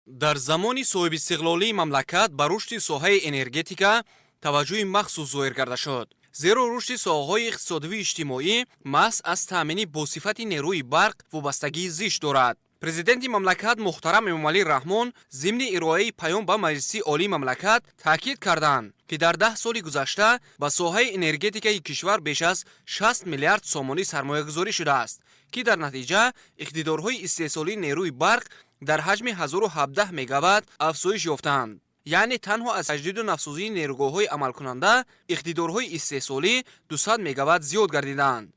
дар замони соҳибистиқлолии мамлакат ба рушди соҳаи энергетика таваҷҷӯҳи махсус зоҳир карда шуд. зеро рушди соҳаҳои иқтисодиву иҷтимоӣ маҳз аз таъмини босифати нерӯи барқ вобастагии зишт дорад. Президенти мамлакат муҳтарам Эмомалӣ Раҳмон зимни ироаи паём ба Маҷлиси Олии мамлакат таъкид карданд, ки дар 10 соли гузашта ба соҳаи энергетикаи кишвар беш аз 60 миллиард сомонӣ сармоягузорӣ шудааст, ки дар натиҷа иқтидорҳои истеҳсолии нерӯи барқ дар ҳаҷми 1017 мегаватт афзоиш ёфтанд. яъне танҳо аз таҷдиду нафсозии нерӯгоҳҳои амалкунанда иқтидорҳои истеҳсолӣ 200 мегаватт зиёд гардиданд.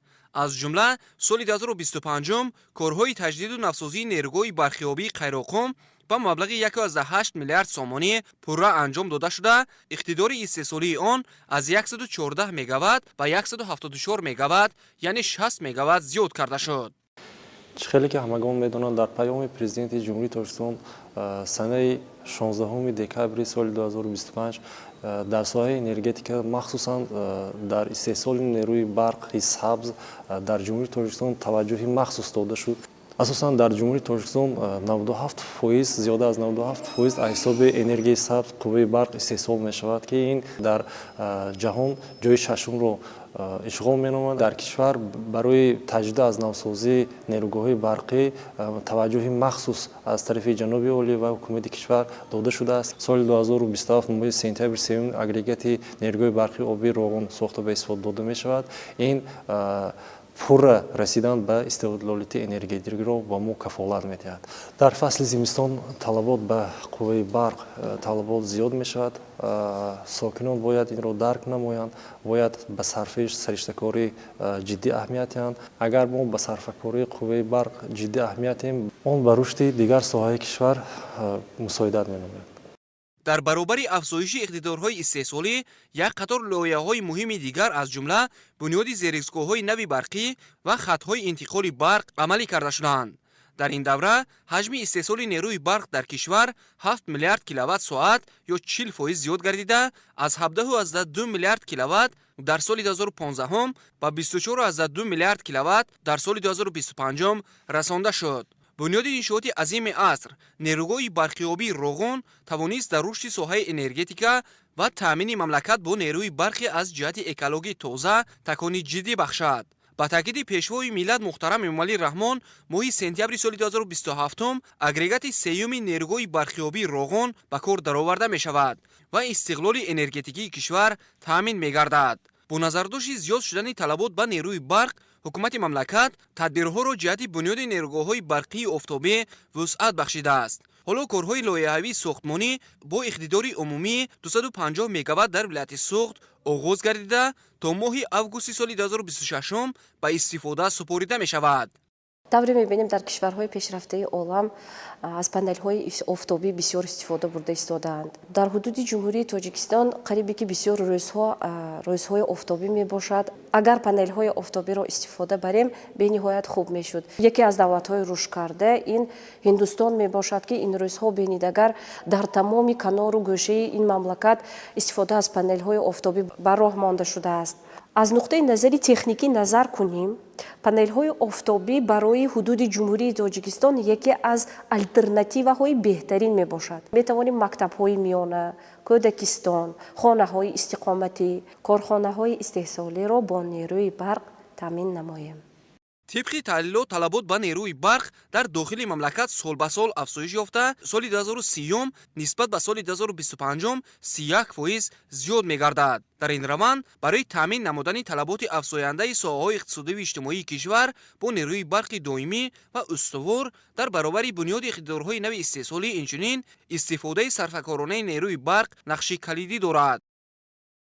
аз ҷумла соли 2025 корҳои таҷдиду нафсозии нерӯгоҳи барқиёбии қайроқум ба маблағи 1.8 миллиард сомонӣ пурра анҷом дода шуда, иқтидори истеҳсолии он аз 114 мегаватт ба 174 мегаватт, яъне 60 мегаватт зиёд карда шуд. خیلی که همگان میدونند در پیام پرزیدنت جمهوری تاجیکستان سنه 16 دکبر سال 2025 در ساحه انرژتیک مخصوصا در استحصال نیروی برق سبز در جمهوری تاجیکستان توجه مخصوص داده شد. اساساً در جمهوری تاجیکستان 97% زیاده از 97% از حساب انرژی سبز قوه برق استحصال می شود که این در جهان جای ششم رو اشغال می‌نماید. در کشور برای تجدید از نوسازی نیروگاه‌های برقی توجه مخصوص از طرف جناب عالی و حکومت کشور داده شده است. سال 2027 ماه سپتامبر سوم اگریگات نیروگاه برقی آبی روغن ساخته به استفاده داده می شود. این پور رسیدن به استقلالیت انرژی را با ما کفالت می‌دهد. در فصل زمستان طلبات به قوه برق طلبات زیاد می شود. ساکنان باید این را درک نمایند، باید به صرفش سرشته‌کاری جدی اهمیت دهند. اگر ما به صرفه‌کاری قوه برق جدی اهمیت دهیم، آن به رشد دیگر ساحه‌های کشور مساعدت می‌نماید. дар баробари афзоиши иқтидорҳои истеҳсолӣ як қатор лоиҳаҳои муҳими дигар аз ҷумла бунёди зеристгоҳҳои нави барқӣ ва хатҳои интиқоли барқ амалӣ карда шуданд. дар ин давра ҳаҷми истеҳсоли нерӯи барқ дар кишвар 7 миллиард киловатт-соат ё 40% зиёд гардида, аз 17,2 миллиард киловатт дар соли 2015 ба 24,2 миллиард киловатт дар соли 2025 расонда шуд. бунёди иншооти азими аср, нерӯгоҳи барқиёбии роғун тавонист дар рушди соҳаи энергетика ва таъмини мамлакат бо нерӯи барқи аз ҷиҳати экологии тоза такони ҷиддӣ бахшад. ба таъкиди пешвои миллат муҳтарам Эмомалӣ Раҳмон моҳи сентябри соли 2027 агрегати сеюми нерӯгоҳи барқиёбии роғун ба кор дароварда мешавад ва истиқлоли энергетикии кишвар таъмин мегардад. бо назардошти зиёд шудани талабот ба нерӯи барқ, ҳукумати мамлакат тадбирҳоро ҷиҳати бунёди нерӯгоҳҳои барқии офтобӣ вусъат бахшидааст. ҳоло корҳои лоиҳавии сохтмонӣ бо иқтидори умумии 250 мегаватт дар вилояти Суғд оғоз гардида, то моҳи августи соли 2026 ба истифода супорида мешавад. давре мебинем дар кишварҳои пешрафтаи олам аз панелҳои офтобӣ бисёр истифода бурда истодаанд. дар ҳудуди ҷумҳурии тоҷикистон қарибе ки бисёр рӯзҳои офтобӣ мебошад. агар панелҳои офтобиро истифода барем бениҳоят хуб мешуд. яке аз давлатҳои рушдкарда ин ҳиндустон мебошад ки ин рӯзҳо бенидагар дар тамоми канору гӯшаи ин мамлакат истифода аз панелҳои офтобӣ ба роҳ монда шудааст. аз нуқтаи назари техникӣ назар кунем, панелҳои офтобӣ барои ҳудуди ҷумҳурии тоҷикистон яке аз алтернативаҳои беҳтарин мебошад. метавонем мактабҳои миёна, кӯдакистон, хонаҳои истиқоматӣ, корхонаҳои истеҳсолиро бо нерӯи барқ таъмин намоем. тибқи таҳлилот талабот ба нерӯи барқ дар дохили мамлакат сол ба сол афзоиш ёфта, соли 2030 нисбат ба соли 2025 31% зиёд мегардад. дар ин раванд барои таъмин намудани талаботи афзояндаи соҳаҳои иқтисодиву иҷтимоии кишвар бо нерӯи барқи доимӣ ва устувор дар баробари бунёди иқтидорҳои нави истеҳсолӣ инчунин истифодаи сарфакоронаи нерӯи барқ нақши калидӣ дорад.